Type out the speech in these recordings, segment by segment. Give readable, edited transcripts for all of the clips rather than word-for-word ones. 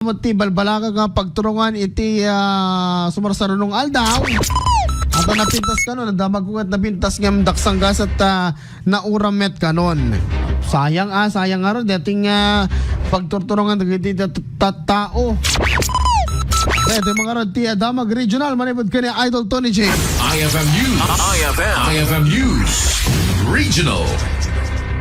Mati balbalaga nga pagturungan iti sumarsarunong aldaw. At napintas kanon, nadabagungat napintas ngam daksanggas at Nauram met kanon. Sayang nga ron, dating pagturturungan dagiti tao. Ito yung mga ron, Damag Regional, manipod ka ni Idol Tony J. IFM News Regional.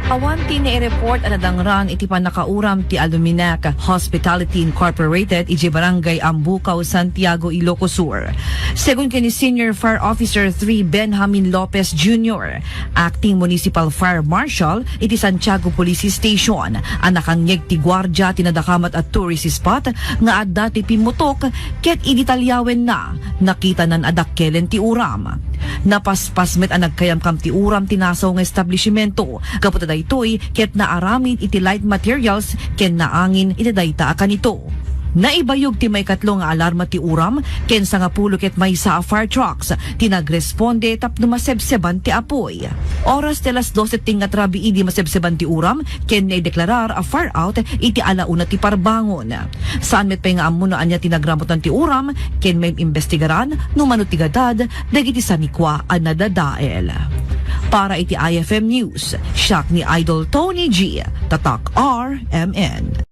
Awanti na i-report ang nadangran iti panakauram ti Aluminac Hospitality Incorporated iti Barangay Ambucaw, Santiago, Ilocos Sur. Segun kini Senior Fire Officer 3 Benjamin Lopez Jr., Acting Municipal Fire Marshal iti Santiago Police Station, ang nakangeg ti gwardya tinadakamat at tourist spot nga adda ti pimutok ket iditalyawen na nakita nan adakkelen ti uram. Napaspasmet ang nagkayamkam ti uram tinasaw nga establishmento. Kaputa daytoy ket naaramid iti light materials ken naangin iti dayta kanito. Naibayog ti may katlo nga alarma ti uram ken sa nga pulo ket Maysa fire trucks tinagresponde tapno masebseban ti apoy. Oras telas 12 tinga trabi idi masebseban ti uram ken naideklarar a fire out iti alauna ti parbangon. Saan met pay nga ammo anya tinagramotan ti uram ken may imbestigaran no mano ti gadad dagiti sanikwa a nadadael. Para iti IFM News, siak ni Idol Tony G. Tatak RMN.